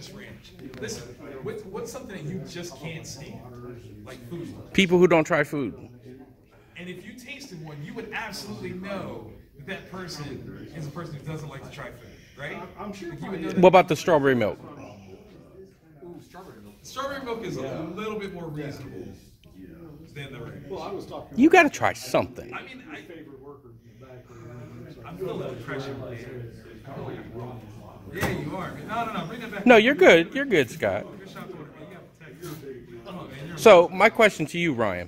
just ranch. Listen, what's something that you just can't stand? Like food. People who don't try food. And if you tasted one, you would absolutely know that that person is a person who doesn't like to try food, right? I'm sure. Like you would know that. What about the strawberry milk? Ooh, strawberry milk. Strawberry milk is a little bit more reasonable than the ranch. Well, I was talking. You got to try something. I mean, I'm feeling depression. Yeah, you are. No, bring that back. No, you're good. You're good, Scott. So, my question to you, Ryan.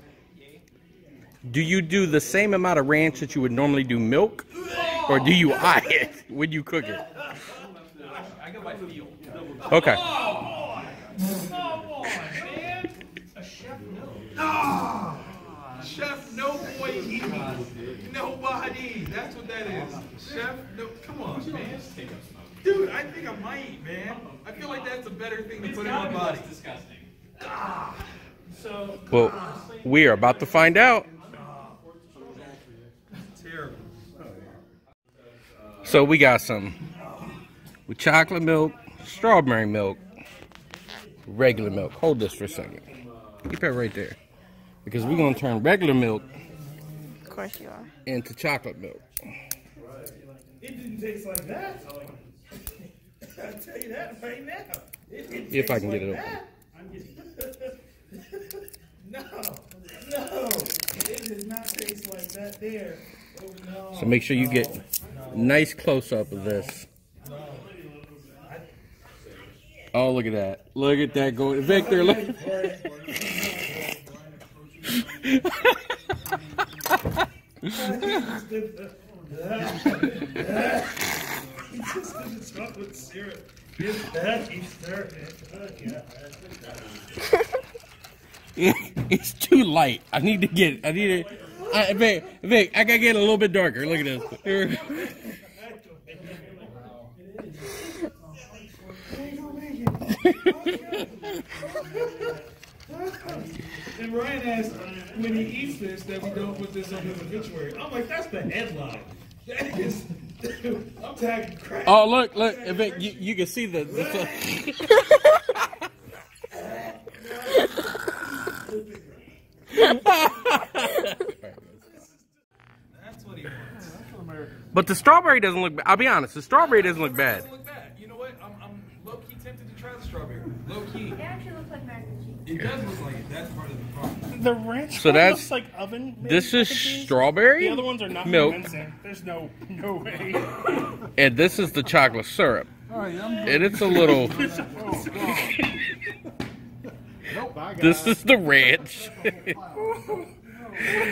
Do you do the same amount of ranch that you would normally do milk? Or do you eye it when you cook it? I go by feel. Okay. Oh, boy, man. A chef, no. Chef, no boy, nobody. That's what that is. Chef, no. Come on, man. Dude, I think I might, man. I feel like that's a better thing to put in my body. It's disgusting. Well, we are about to find out. Terrible. So we got some with chocolate milk, strawberry milk, regular milk. Hold this for a second. Keep that right there. Because we're going to turn regular milk, of course you are, into chocolate milk. It didn't taste like that. I'll tell you that right now. If I can get it open. No. It did not taste like that there. Oh, no. So make sure you get a nice close-up of this. Oh, look at that. Look at that going. Victor, look. Chocolate syrup. It's too light. I need to get it. Vic, I gotta get a little bit darker. Look at this. And Ryan asked when he eats this that we don't put this on his obituary. I'm like, that's the headline. That is, I'm tagging crap. Oh, look, Vic, you can see the That's what he wants. But the strawberry doesn't look bad. I'll be honest, the strawberry doesn't look bad. It doesn't look bad. You know what? I'm low-key tempted to try the strawberry. Low-key. It actually looks like mac and cheese. It does look like it. That's part of the problem. The ranch So that's looks like oven. This is strawberry. The other ones are not milk. convincing. There's no way. And this is the chocolate syrup. And it's a little. This is the ranch.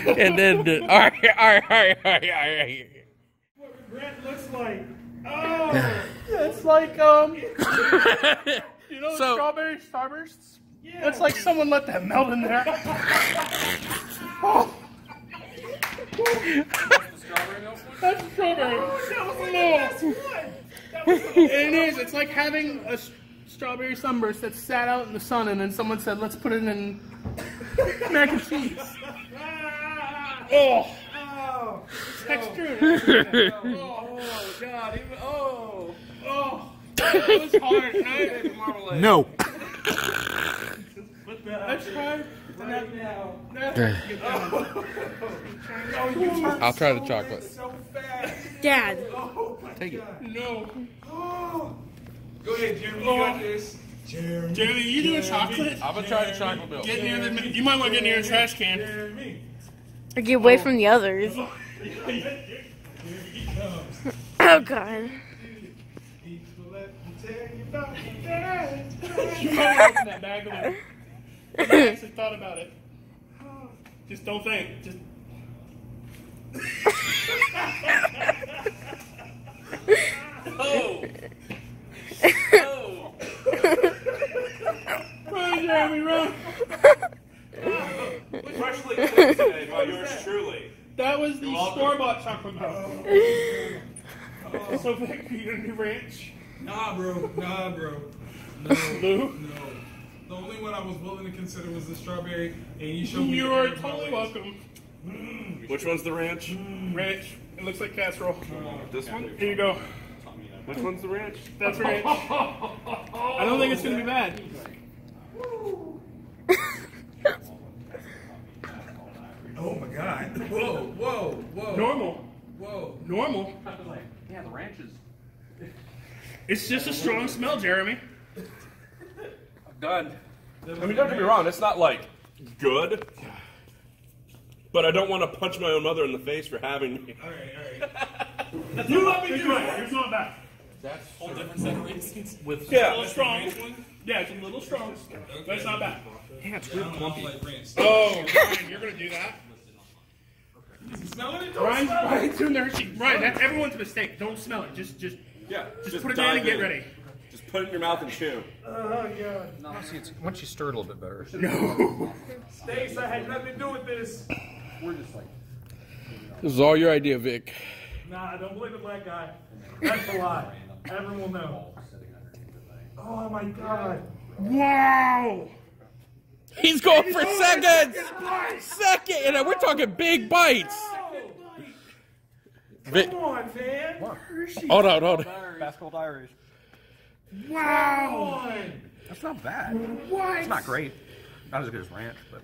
And then the. All right. What regret looks like. Oh, it's like you know, So- strawberry starbursts. Yeah. It's like someone let that melt in there. Oh. That's strawberry. It is. It's like having a strawberry sunburst that sat out in the sun, and then someone said, "Let's put it in mac and cheese." Oh. Texture. Oh, God. It was hard. No. Let's try. I'll try the chocolate. So fast. Dad. Take it. No. Go ahead, Jeremy. You got this. Jeremy, you doing chocolate? I'm gonna try the chocolate milk. Get near the. You might want to get near a trash can. Or get away from the others. Oh, God. You might open that bag of it. I actually thought about it. Just don't think. Just. Oh. Run, Jeremy, run. Freshly cooked today by yours truly. That was the store-bought chocolate milk. So, Vic, you gonna do ranch? Nah, bro. No. Lou? No. The only one I was willing to consider was the strawberry, and you showed me. You are totally welcome. Which one's the ranch? Ranch. It looks like casserole. This one? Here you go. Which one's the ranch? That's ranch. Oh, I don't think it's gonna be bad. Oh my God! Whoa! Whoa! Whoa! Normal. Whoa! Normal. Yeah, the ranch is... It's just a strong smell, Jeremy. I'm done. I mean, don't get me wrong, it's not, like, good. But I don't want to punch my own mother in the face for having me. All right. You let me do it. It's not bad. That's a whole different set of reasons. With Yeah. a little strong. Yeah, it's a little strong, but it's not bad. Yeah, it's real clumpy. Oh, Ryan, you're gonna do that? Smell it? Ryan's doing their shit. Ryan, that's everyone's mistake. Don't smell it. Just put it in and get ready. Just put it in your mouth and chew. Oh God. Honestly, once you stir it a little bit better. No. Stace, I had nothing to do with this. This is all your idea, Vic. Nah, don't believe the black guy. That's a lie. Everyone will know. Oh my God. Wow. He's going for seconds. Second, and we're talking big bites. Vic, Come on, man. hold on. Basketball Diaries. Wow. That's not bad. What? It's not great. Not as good as ranch, but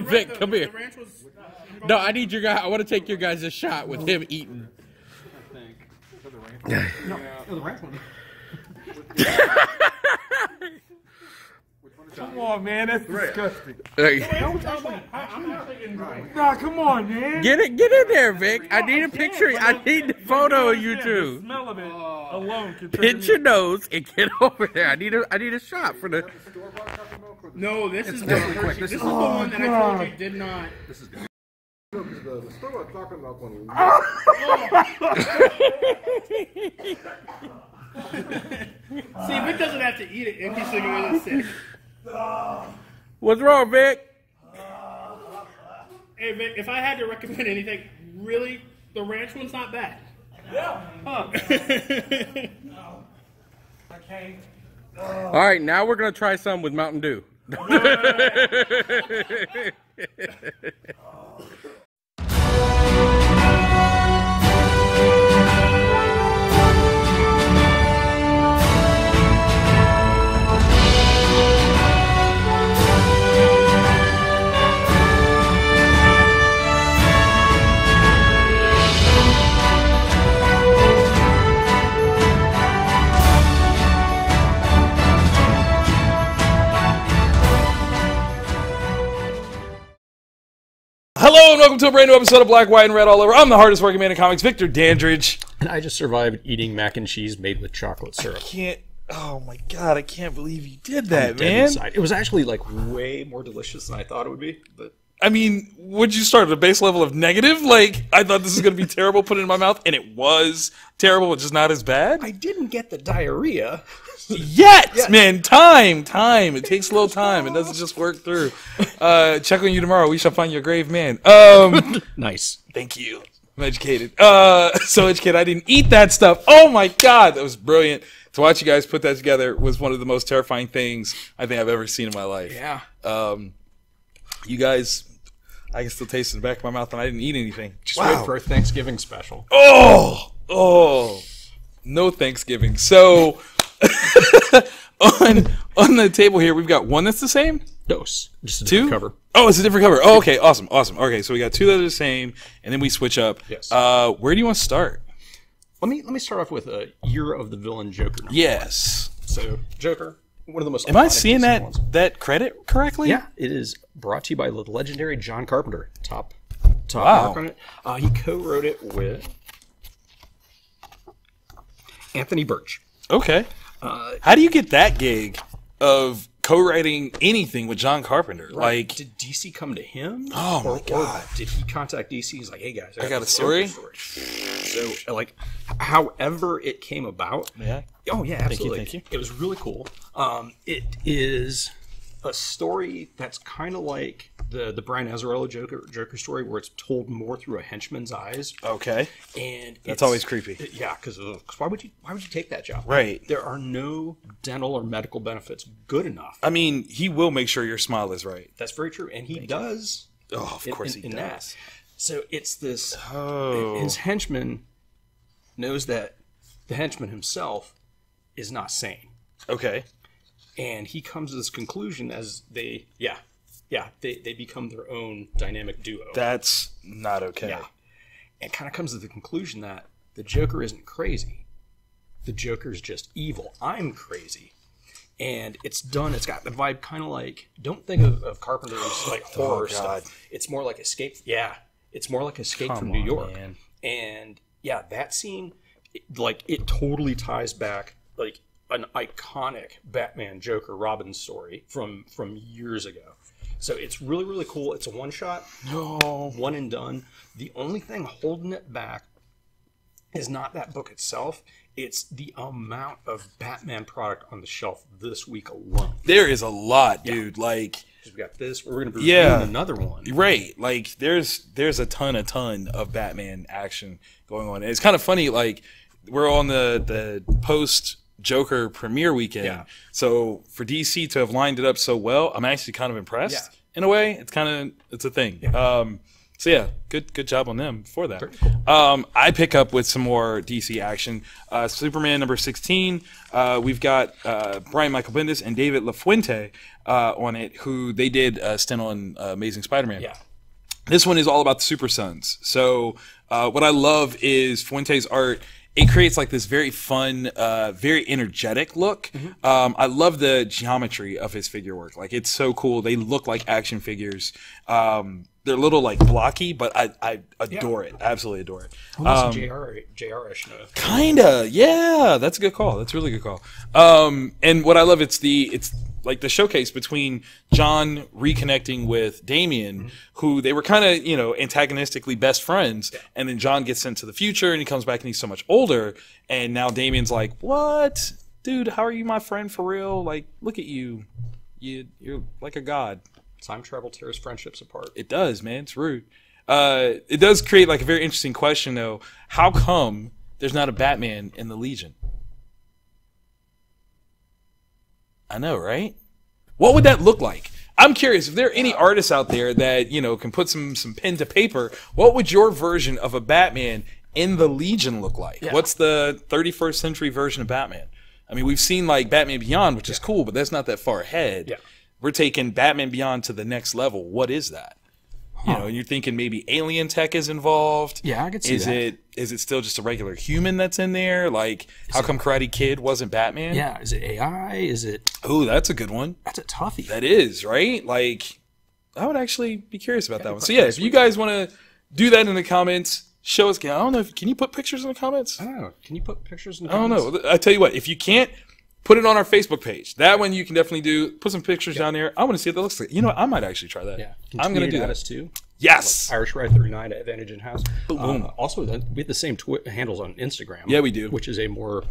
Vic, come here. The ranch was... No, I need your guy. I want to take your guys a shot with him eating. no, the ranch one. Come on, man. That's disgusting. Hey, I'm not thinking... Nah, come on, man. get in there, Vic. I need a picture. I need a photo of you The two. smell of it alone can turn Pinch your nose and get over there. I need a shot for the. No, this is the definitely quick. Hershey. This This is- is the one that I told you did not. This is good. The store chocolate milk one. See, Vic doesn't have to eat it if he's thinking it's sick. What's wrong, Vic? Hey, Vic, if I had to recommend anything, really, the ranch one's not bad. Yeah. Huh. Okay. All right, now we're gonna try some with Mountain Dew. Hello and welcome to a brand new episode of Black, White, and Red All Over. I'm the hardest working man in comics, Victor Dandridge. And I just survived eating mac and cheese made with chocolate syrup. Oh my god, I can't believe you did that, Dead man. inside. It was actually like way more delicious than I thought it would be. But I mean, would you start at a base level of negative? Like, I thought this was going to be terrible, put it in my mouth, and it was terrible, but just not as bad? I didn't get the diarrhea. Yet, man, time. It takes a little time. It doesn't just work through. Check on you tomorrow. We shall find your grave man. Nice. Thank you. I'm educated. So educated. I didn't eat that stuff. Oh my god, that was brilliant. To watch you guys put that together was one of the most terrifying things I think I've ever seen in my life. Yeah. You guys, I can still taste it in the back of my mouth, and I didn't eat anything. Just wait for a Thanksgiving special. Oh, no Thanksgiving. So on the table here, we've got one that's the same. Dose. Just a Two? different cover. Oh, it's a different cover. Oh, okay, awesome. Okay, so we got two that are the same, and then we switch up. Yes. Where do you want to start? Let me start off with a Year of the Villain Joker. Yes. So Joker, one of the most. Am I iconic seeing DC ones. that credit correctly? Yeah, it is brought to you by the legendary John Carpenter. Top Wow. mark on it. He co-wrote it with Anthony Birch. Okay. How do you get that gig of co-writing anything with John Carpenter? Like, Did DC come to him? Oh, my God. Or did he contact DC? He's like, hey guys, I got a this story? Joker So, like, however it came about. Yeah. Oh yeah, absolutely. Thank you. It was really cool. It is a story that's kind of like the Brian Azzarello Joker story, where it's told more through a henchman's eyes. Okay. And That's always creepy. Yeah, because why would you take that job? Right. There are no dental or medical benefits good enough. I mean, he will make sure your smile is right. That's very true, and he does. Oh, of course he in does. that. So it's this. Oh. His henchman knows that the henchman himself is not sane. Okay. And he comes to this conclusion as they become their own dynamic duo. That's not okay. Yeah. And kind of comes to the conclusion that the Joker isn't crazy. The Joker's just evil. I'm crazy. And it's got the vibe kind of like, don't think of Carpenter's like horror stuff. It's more like Escape. Yeah. It's more like Escape from New York. Man. And yeah, that scene, it totally ties back like an iconic Batman Joker Robin story from years ago. So it's really, really cool. It's a one-shot, one and done. The only thing holding it back is not that book itself. It's the amount of Batman product on the shelf this week alone. There is a lot, dude. Like, we got this. We're going to be reviewing another one. Right. Like, there's a ton of Batman action going on. And it's kind of funny. Like, we're on the post Joker premiere weekend. Yeah. So for DC to have lined it up so well, I'm actually kind of impressed in a way. It's a thing. Yeah. So yeah, good job on them for that. Cool. I pick up with some more DC action. Superman number 16. We've got Brian Michael Bendis and David LaFuente on it, who they did a stint on Amazing Spider-Man. Yeah. This one is all about the Super Sons. So what I love is Fuente's art. It creates like this very fun, very energetic look. Mm-hmm. I love the geometry of his figure work. Like, it's so cool. They look like action figures. They're a little like blocky, but I adore it. Absolutely adore it. Almost JR-ish. Kinda, yeah. That's a good call. That's a really good call. And what I love, it's like the showcase between John reconnecting with Damian, who they were kind of, antagonistically best friends. Yeah. And then John gets sent to the future and he comes back and he's so much older. And now Damian's like, what? Dude, how are you my friend for real? Like, look at you. You're like a god. Time travel tears friendships apart. It does, man. It's rude. It does create like a very interesting question, though. How come there's not a Batman in the Legion? I know, right? What would that look like? I'm curious if there are any artists out there that can put some pen to paper. What would your version of a Batman in the Legion look like? Yeah. What's the 31st century version of Batman? I mean, we've seen like Batman Beyond, which is cool, but that's not that far ahead. Yeah. We're taking Batman Beyond to the next level. What is that? And you're thinking maybe alien tech is involved. Yeah, I could see that. Is it still just a regular human that's in there? Like, how come Karate Kid wasn't Batman? Yeah, is it AI? Is it... Oh, that's a good one. That's a toughie. That is, right? Like, I would actually be curious about that one. So yeah, if you guys want to do that in the comments, show us. I don't know. Can you put pictures in the comments? I don't know. Can you put pictures in the comments? I don't know. I tell you what, if you can't, put it on our Facebook page. That one you can definitely put some pictures down there. I want to see what that looks like. I might actually try that. Yeah. I'm going to do that. Us too. Yes. Like Irish Ride 39 at Advantage in House. Also, we have the same handles on Instagram. Yeah, we do. Which is a more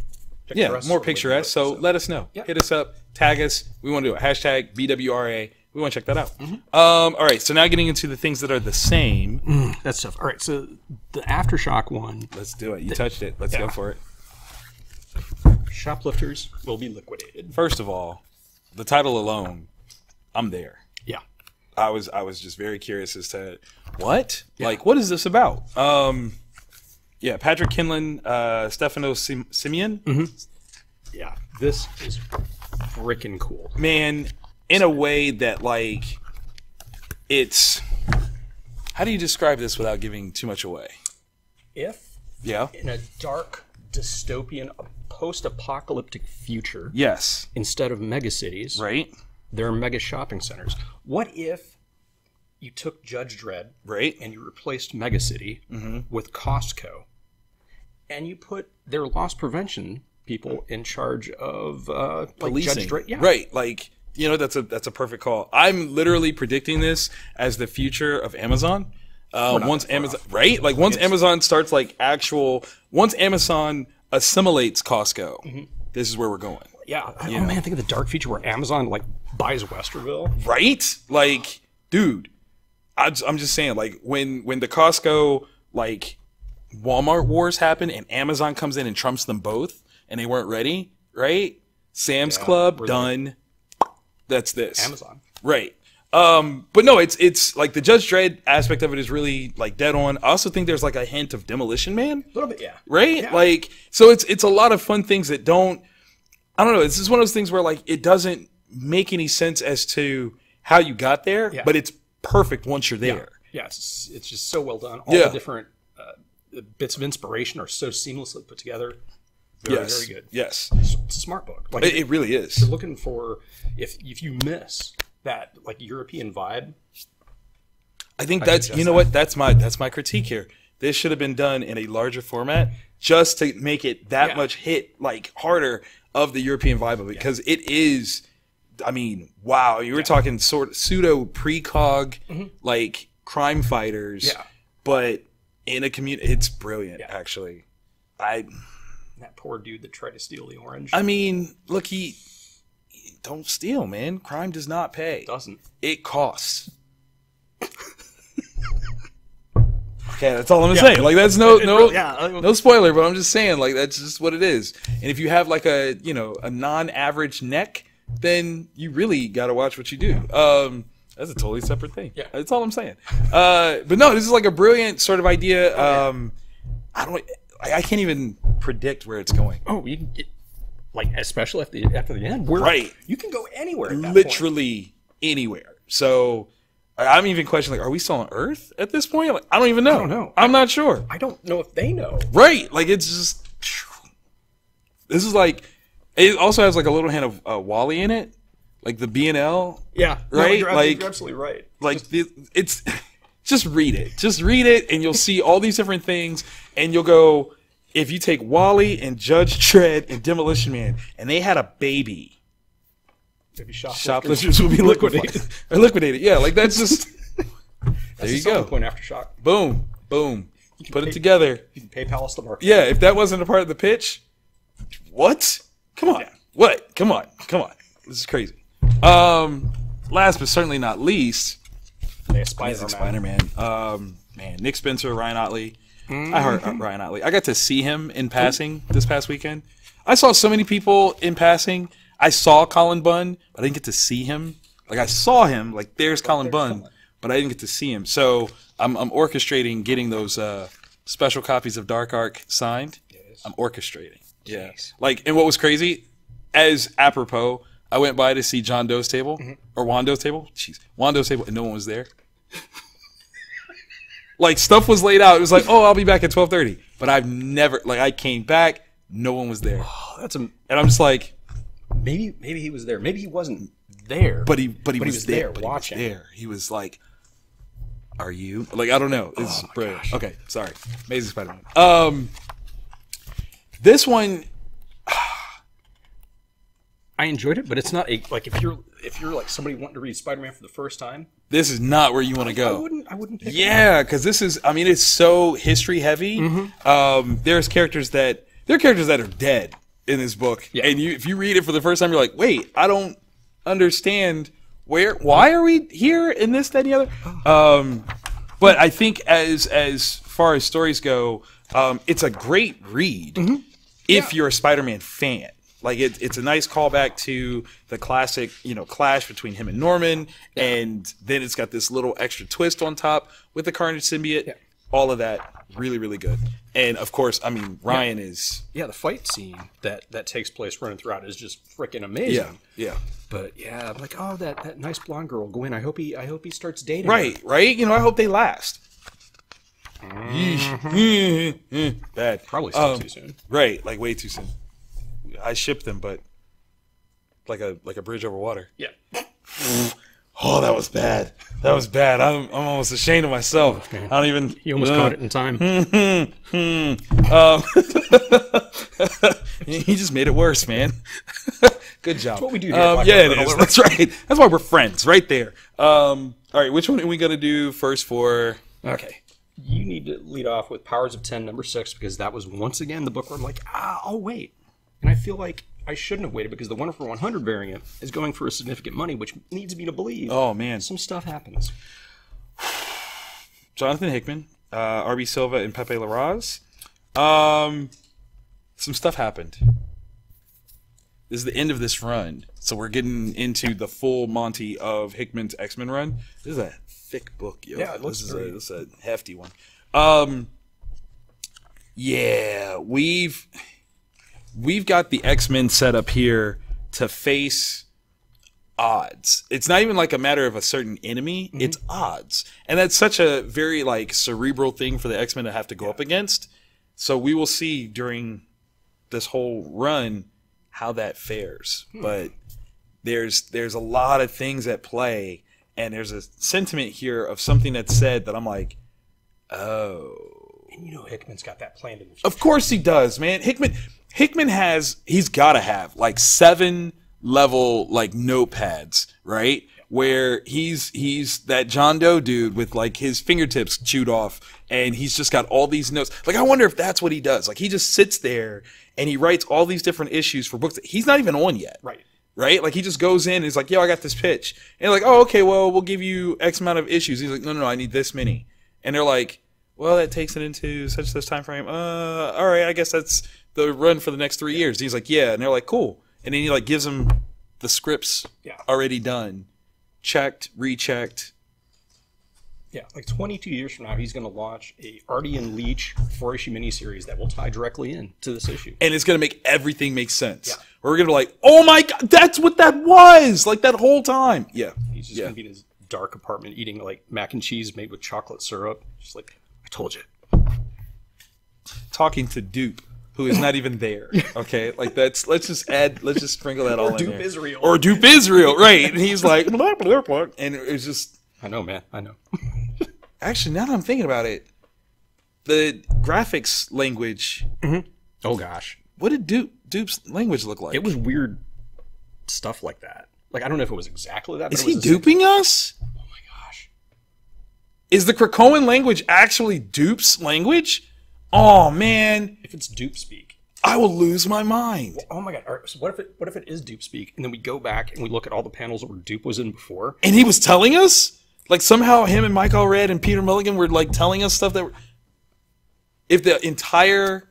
more picturesque. So let us know. Yep. Hit us up. Tag us. We want to do it. Hashtag BWRA. We want to check that out. Mm-hmm. All right. So now getting into the things that are the same. That stuff. All right. So the AfterShock one. Let's do it. You touched it. Let's go for it. Shoplifters will be liquidated. First of all, the title alone, I'm there. Yeah. I was just very curious as to what? Yeah. Like, what is this about? Patrick Kinlan, Stefano Simeon. Mm-hmm. Yeah. This is freaking cool. Man, in a way that, like, it's... How do you describe this without giving too much away? If in a dark, dystopian, post-apocalyptic future, yes, instead of megacities, right, there are mega shopping centers. What if you took Judge Dredd, right, and you replaced Megacity with Costco, and you put their loss prevention people in charge of policing, like Judge Dredd, right? Like, that's a perfect call. I'm literally predicting this as the future of Amazon. Once Amazon, right, like once Amazon starts once Amazon assimilates Costco, this is where we're going. Yeah. Oh man, think of the dark future where Amazon like buys Westerville. Right? Like, dude, I'm just saying, like, when the Costco like Walmart wars happen and Amazon comes in and trumps them both and they weren't ready, right? Sam's Club done. That's this. Amazon. Right. But no, it's like the Judge Dredd aspect of it is really like dead on. I also think there's like a hint of Demolition Man. A little bit, yeah. Right? Yeah. Like, so it's a lot of fun things that don't, I don't know. It's just one of those things where like it doesn't make any sense as to how you got there, but it's perfect once you're there. Yeah, it's just so well done. All the different bits of inspiration are so seamlessly put together. Very good. Yes. It's a smart book. Like, it really is. If you're looking for, if you miss that like European vibe, I think that's, you know what, that's my critique here. This should have been done in a larger format just to make it that much hit like harder of the European vibe of it, because it is, I mean, wow, you were talking sort of pseudo precog like crime fighters, but in a community, it's brilliant actually. That poor dude that tried to steal the orange. I mean, look, he don't steal, man. Crime does not pay. Doesn't. It costs. Okay, that's all I'm saying. Like, that's no spoiler, but I'm just saying, like, that's just what it is. And if you have like a non-average neck, then you really got to watch what you do. That's a totally separate thing. Yeah, that's all I'm saying. But no, this is like a brilliant sort of idea. I can't even predict where it's going. Oh, you can get, like, especially after the end, where you can go anywhere. At that literally anywhere. So I'm even questioning, like, are we still on Earth at this point? Like, I don't even know. I don't know. I'm not sure. I don't know if they know. Right. Like, it's just, this is like, it also has like a little hint of Wally in it. Like the B&L. Yeah. Right? No, you're absolutely right. Like, it's just read it. Just read it and you'll see all these different things and you'll go, if you take Wally and Judge Dredd and Demolition Man and they had a baby, maybe Shoplifters will be liquidated. Or liquidated, yeah. Like, that's just, there you go. Point AfterShock. Boom, boom. Put it together. You can PayPal us the market. Yeah, if that wasn't a part of the pitch, what? Come on. What? Come on. Come on. This is crazy. Last but certainly not least, Spider-Man. Man, Nick Spencer, Ryan Otley. I heard Ryan Otley. I got to see him in passing this past weekend. I saw so many people in passing. I saw Colin Bunn, but I didn't get to see him. Like, I saw him, like, there's Colin Bunn, but I didn't get to see him. So I'm orchestrating getting those special copies of Dark Ark signed. Yes. I'm orchestrating. Yeah. Like, and what was crazy, as apropos, I went by to see John Doe's table, or Wando's table. Jeez, Wando's table, and no one was there. Like, stuff was laid out. It was like, oh, I'll be back at 12:30. But I've never, like, I came back, no one was there. Oh, and I'm just like, maybe he was there. Maybe he wasn't there. But he was there watching. He was there. He was like, are you? Like, I don't know. It's brilliant. Gosh. Okay, sorry. Amazing Spider-Man. This one, I enjoyed it, but it's not like if you're like somebody wanting to read Spider-Man for the first time, this is not where you want to go. I wouldn't pick it up. Because this is, I mean, it's so history heavy. There's characters that are dead in this book, and if you read it for the first time, you're like, wait, I don't understand why are we here in this, that, and the other. But I think as far as stories go, it's a great read if you're a Spider-Man fan. Like, it's a nice callback to the classic, clash between him and Norman, and then it's got this little extra twist on top with the Carnage symbiote. Yeah. All of that, really, really good. And of course, I mean, Ryan is the fight scene that takes place running throughout is just freaking amazing. Yeah. But I'm like, oh, that nice blonde girl, Gwen. I hope he starts dating. Right. I hope they last. Bad. Probably still too soon. Right, like way too soon. I shipped them, but like a bridge over water. Yeah. Oh, that was bad. That was bad. I'm almost ashamed of myself. I don't even. You almost caught it in time. He just made it worse, man. Good job. That's what we do here. Yeah, it is. That's right. That's why we're friends, right there. All right, which one are we gonna do first for? Okay. You need to lead off with Powers of 10, number 6, because that was once again the book where I'm like, I'll wait. And I feel like I shouldn't have waited because the 1 for 100 variant is going for a significant money, which leads me to believe. Oh, man. Some stuff happens. Jonathan Hickman, R.B. Silva, and Pepe Larraz. Some stuff happened. This is the end of this run, so we're getting into the full Monty of Hickman's X-Men run. This is a thick book, yo. Yeah, this is a hefty one. Yeah, we've got the X-Men set up here to face odds. It's not even like a matter of a certain enemy, it's odds. And that's such a very like cerebral thing for the X-Men to have to go up against. So we will see during this whole run how that fares. But there's a lot of things at play, and there's a sentiment here of something that's said that I'm like, oh. And you know Hickman's got that planned in the future. Of course he does, man. Hickman he's got to have like 7 level like notepads, right? Where he's that John Doe dude with like his fingertips chewed off, and he's just got all these notes. Like, I wonder if that's what he does. Like, he just sits there and he writes all these different issues for books that he's not even on yet. Right? Like, he just goes in and he's like, yo, I got this pitch. And they're like, oh, okay, well, we'll give you X amount of issues. He's like, no, I need this many. And they're like, well, that takes it into such this time frame. All right, I guess that's the run for the next 3 years. And he's like, yeah. And they're like, cool. And then he like gives them the scripts already done, checked, rechecked. Yeah, like 22 years from now, he's going to launch a Artie and Leach 4-issue miniseries that will tie directly into this issue. And it's going to make everything make sense. Yeah. We're going to be like, oh my God, that's what that was! Like that whole time. Yeah. He's just going to be in his dark apartment eating like mac and cheese made with chocolate syrup. Just like, I told you. Talking to Dupe, who is not even there. Okay? Like let's just sprinkle that all in there. Or Dupe Israel, right. And he's like, blah, blah, blah, and it's just... I know, man. I know. Actually, now that I'm thinking about it, the graphics language... Oh, gosh. What did Dupe's language look like? It was weird stuff like that. Like, I don't know if it was exactly that. Is he duping us? Oh, my gosh. Is the Krakoan language actually Dupe's language? Oh, man. If it's Dupe speak, I will lose my mind. Well, oh, my God. All right, so what if it is Dupe speak, and then we go back and we look at all the panels where Dupe was in before? And he was telling us? Like, somehow him and Mike Allred and Peter Milligan were, like, telling us stuff that... If the entire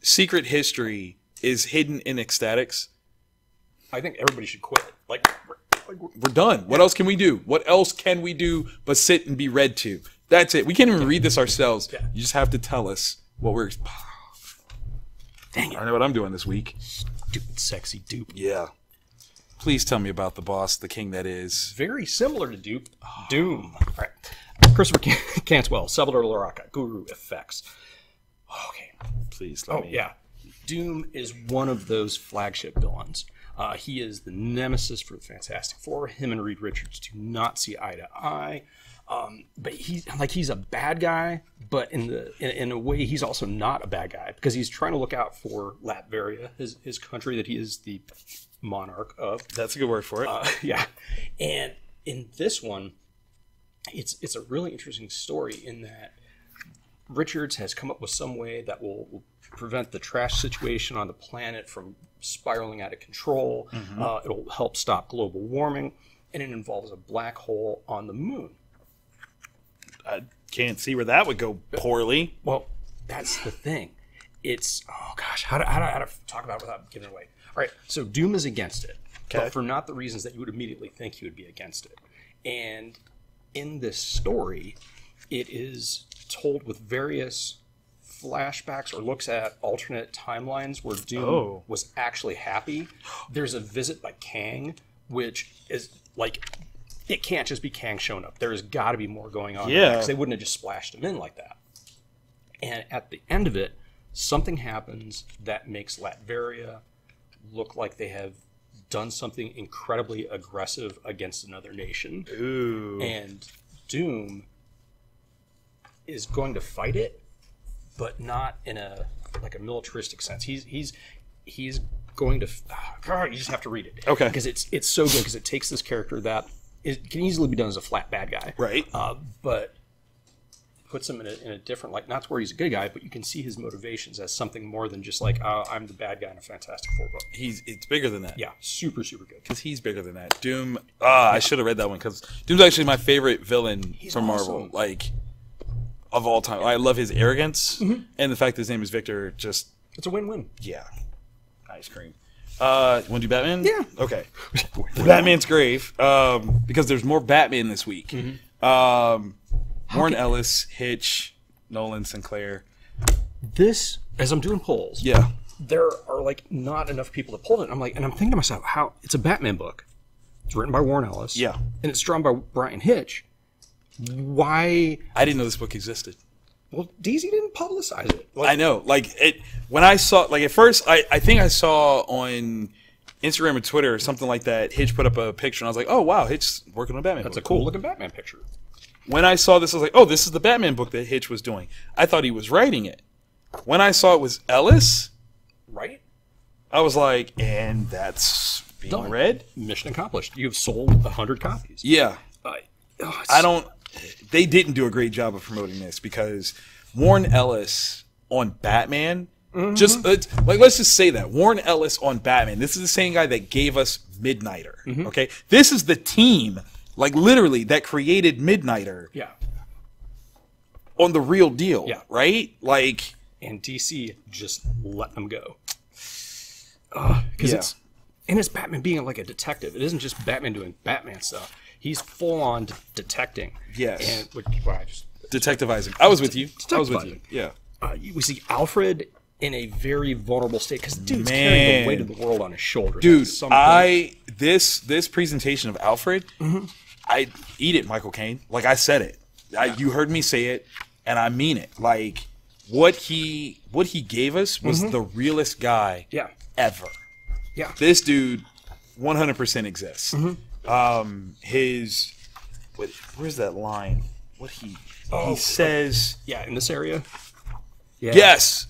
secret history is hidden in ecstatics... I think everybody should quit. Like we're done. What else can we do? What else can we do but sit and be read to? That's it. We can't even read this ourselves. Yeah. You just have to tell us what we're... Dang it. I know what I'm doing this week. Stupid, sexy Dupe. Yeah. Please tell me about the boss, the king that is. Very similar to Dupe. Doom. All right. Christopher Cantwell, Salvador Larroca, Guru Effects. Okay. Please let me. Yeah. Doom is one of those flagship villains. He is the nemesis for the Fantastic Four. Him and Reed Richards do not see eye to eye. But he's a bad guy, but in a way he's also not a bad guy, because he's trying to look out for Latveria, his country that he is the monarch of. That's a good word for it. Yeah. And in this one, it's a really interesting story in that Richards has come up with some way that will prevent the trash situation on the planet from spiraling out of control. It'll help stop global warming, and it involves a black hole on the moon. I can't see where that would go poorly. Well, that's the thing. It's, oh gosh, how to talk about it without giving it away. All right, so Doom is against it, but for not the reasons that you would immediately think he would be against it. And in this story, it is told with various flashbacks or looks at alternate timelines where Doom was actually happy. There's a visit by Kang, which is like... It can't just be Kang showing up. There's got to be more going on. Yeah. Because they wouldn't have just splashed him in like that. And at the end of it, something happens that makes Latveria look like they have done something incredibly aggressive against another nation. Ooh. And Doom is going to fight it, but not in a militaristic sense. He's going to... you just have to read it. Okay. Because it's so good, because it takes this character that... It can easily be done as a flat bad guy. Right. But puts him in a different, like, not to where he's a good guy, but you can see his motivations as something more than just like, I'm the bad guy in a Fantastic Four book. It's bigger than that. Yeah, super, super good. Because he's bigger than that. Doom, I should have read that one, because Doom's actually my favorite villain from Marvel, like, of all time. I love his arrogance, and the fact that his name is Victor, just... It's a win-win. Yeah. Ice cream. You want to do Batman? Yeah. Okay. Batman's Grave, because there's more Batman this week. Warren Ellis, Hitch, Nolan, Sinclair. This, as I'm doing polls, there are like not enough people that pulled it. I'm thinking to myself, how it's a Batman book. It's written by Warren Ellis. Yeah. And it's drawn by Brian Hitch. Why? I didn't know this book existed. Well, DZ didn't publicize it. I know. Like it when I saw like at first I think I saw on Instagram or Twitter or something like that, Hitch put up a picture and I was like, oh wow, Hitch's working on a Batman book. That's a cool looking Batman picture. When I saw this, I was like, oh, this is the Batman book that Hitch was doing. I thought he was writing it. When I saw it was Ellis, right? I was like, and that's being Done. read? Mission accomplished. You have sold 100 copies. Yeah. I don't. They didn't do a great job of promoting this because Warren Ellis on Batman. Just let's just say that Warren Ellis on Batman. This is the same guy that gave us Midnighter. Okay, this is the team, like literally, that created Midnighter. Yeah. On the real deal. Yeah. Right. Like. And DC just let them go. Because it's Batman being like a detective. It isn't just Batman doing Batman stuff. He's full on detecting. Yes. And Detectivizing. I was with you. I was with you. Yeah. We see Alfred in a very vulnerable state because dude's carrying the weight of the world on his shoulders. Dude, this presentation of Alfred, I eat it, Michael Caine. Like I said it. You heard me say it, and I mean it. Like what he gave us was the realest guy ever. Yeah. This dude 100% exists. Where's that line? What he says. Yeah, in this area. Yeah. Yes.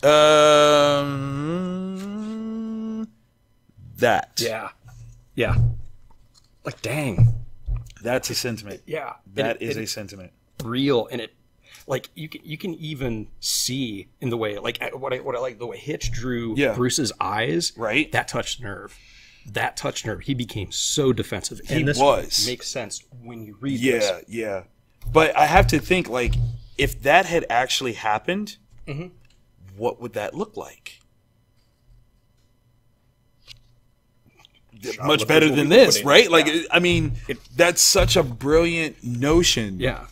That. Yeah. Yeah. Like, dang. That's a sentiment. Yeah. That is a sentiment. Real, and it, like, you can even see in the way, like, what I like, the way Hitch drew Bruce's eyes. Right. That touched nerve. He became so defensive. And He this was. Makes sense when you read this. Yeah. But I have to think, like, if that had actually happened, what would that look like? Much better than this, right? Like, I mean, that's such a brilliant notion. Yeah.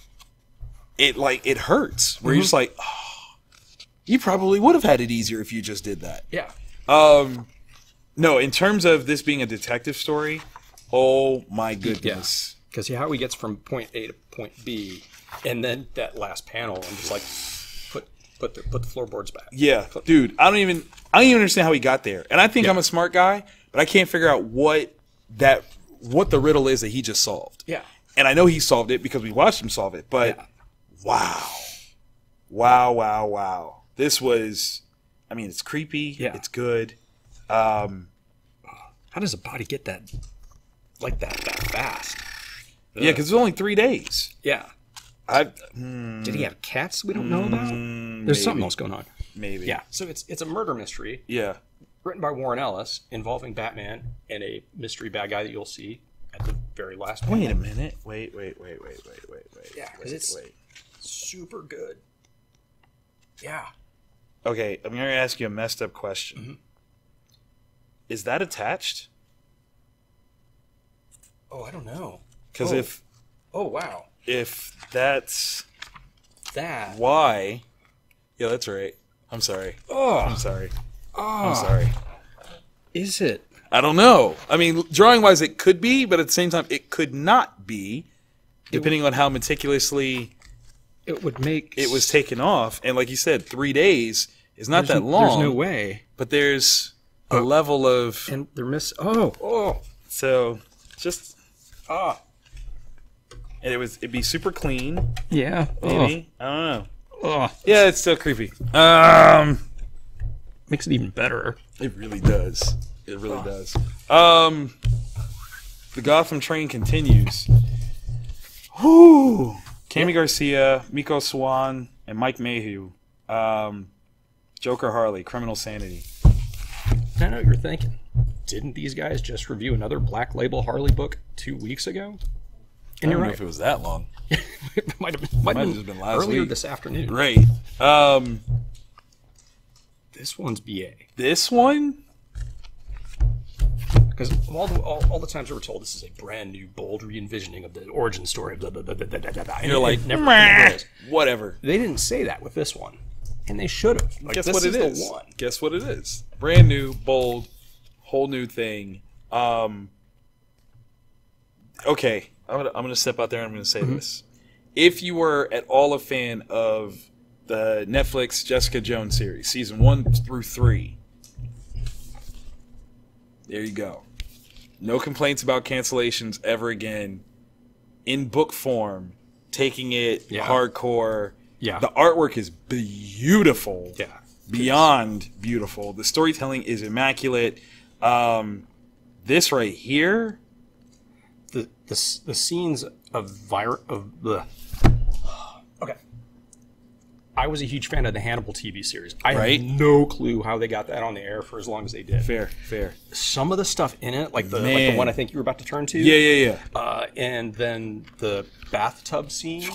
It hurts. Where you're just like, oh, you probably would have had it easier if you just did that. Yeah. No, in terms of this being a detective story, oh my goodness. Because how he gets from point A to point B, and then that last panel, and just like put the floorboards back. Yeah, dude, I don't even understand how he got there. And I think I'm a smart guy, but I can't figure out what the riddle is that he just solved. Yeah. And I know he solved it because we watched him solve it, but wow. This was, I mean, it's creepy. Yeah. It's good. How does a body get that fast? Yeah, because it's only 3 days. Yeah. Did he have cats we don't know about? There's something else going on. Maybe. Yeah. So it's a murder mystery. Yeah. Written by Warren Ellis, involving Batman and a mystery bad guy that you'll see at the very last panel. Wait a minute. Wait. Yeah, because it's super good. Yeah. Okay, I'm going to ask you a messed up question. Is that attached? Oh, I don't know. Because if... Oh, wow. If that's... That... Why... Yeah, that's right. I'm sorry. Oh. I'm sorry. I'm sorry. Is it? I don't know. I mean, drawing-wise, it could be, but at the same time, it could not be, depending on how meticulously... It would make... It was taken off. And like you said, 3 days is not that long. There's no way. But there's a level of... And they're Oh. So, just... And it'd be super clean. Yeah. Maybe. I don't know. Oh. Yeah, it's still creepy. Makes it even better. It really does. It really does. The Gotham train continues. Whoo! Cami Garcia, Miko Swan, and Mike Mayhew. Joker Harley, Criminal Sanity. I know what you're thinking. Didn't these guys just review another Black Label Harley book 2 weeks ago? And I don't know if it was that long. It might have just been last earlier this afternoon. Right. This one's BA. This one? Because all the times we were told this is a brand new, bold re-envisioning of the origin story. Blah, blah, blah, blah, blah, blah, blah. And you're like, never is. Whatever. They didn't say that with this one. and they should have. Like, Guess this what it is is? the one. Guess what it is? Brand new, bold, whole new thing. Okay, I'm gonna step out there and I'm gonna say this. If you were at all a fan of the Netflix Jessica Jones series, season 1 through 3, there you go. No complaints about cancellations ever again. In book form, taking it hardcore. Yeah. The artwork is beautiful. Yeah. Beyond beautiful. The storytelling is immaculate. This right here, the scenes of okay. I was a huge fan of the Hannibal TV series. I had no clue how they got that on the air for as long as they did. Fair. Some of the stuff in it, like the one I think you were about to turn to. Yeah. And then the bathtub scene,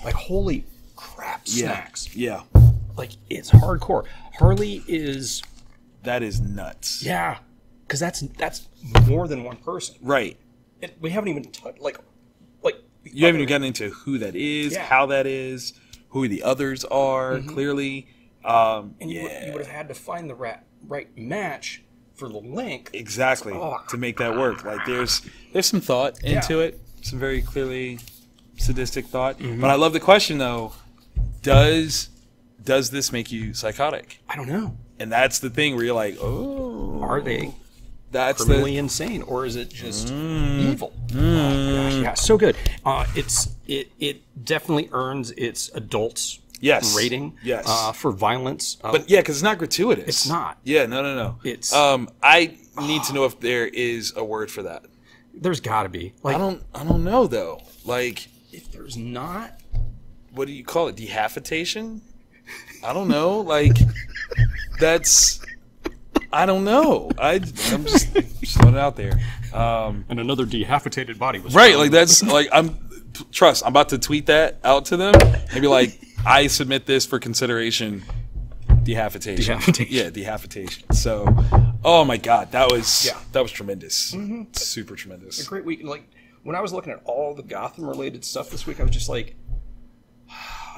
like holy crap, snacks. Yeah. Like it's hardcore. Harley is. That is nuts. Yeah, because that's more than one person. Right. We haven't even touched like. You haven't even gotten into who that is, how that is, who the others are, clearly. And you would have had to find the right match for the link. Exactly. To make that work. Like there's some thought into it. Some very clearly sadistic thought. But I love the question though, does this make you psychotic? I don't know. And that's the thing where you're like, oh, are they that's criminally insane, or is it just evil? Oh my gosh, yeah, so good. It definitely earns its adults rating. Yes. For violence. But yeah, because it's not gratuitous. It's not. Yeah, no. It's I need to know if there is a word for that. There's got to be. Like I don't know though. Like if there's not, what do you call it? Dehabitation? I don't know. Like that's. I don't know. I'm just throwing it out there. And another dehabited body was right. found. Like that's like I'm about to tweet that out to them and be like, I submit this for consideration. Dehabitation. Yeah, dehabitation. So, oh my God, that was tremendous. Super tremendous. A great week. Like when I was looking at all the Gotham related stuff this week, I was just like,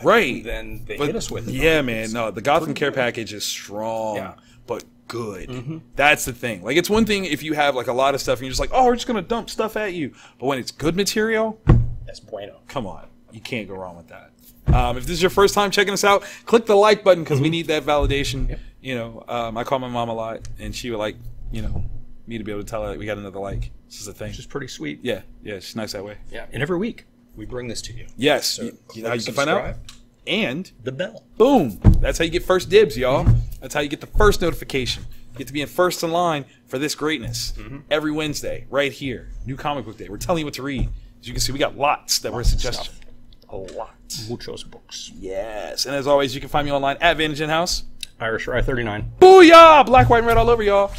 right. And then they hit us with it. Yeah, man. No, the Gotham Care package is strong, but good. That's the thing. Like, it's one thing if you have like a lot of stuff and you're just like, oh, we're just gonna dump stuff at you. But when it's good material, that's bueno. Come on, you can't go wrong with that. If this is your first time checking us out, click the like button because we need that validation. Yep. You know, I call my mom a lot, and she would like, you know, me to be able to tell her that we got another like. This is a thing. Which is pretty sweet. Yeah, she's nice that way. Yeah, and every week we bring this to you. Yes, so you know how you can find out. And the bell. Boom. That's how you get first dibs, y'all. That's how you get the first notification. You get to be in first in line for this greatness. Every Wednesday, right here. New Comic Book Day. We're telling you what to read. As you can see, we got lots that were a suggestion. A lot. Muchos books. Yes. And as always, you can find me online at Vantage In House. Irish Rye 39. Booyah! Black, white, and red all over, y'all.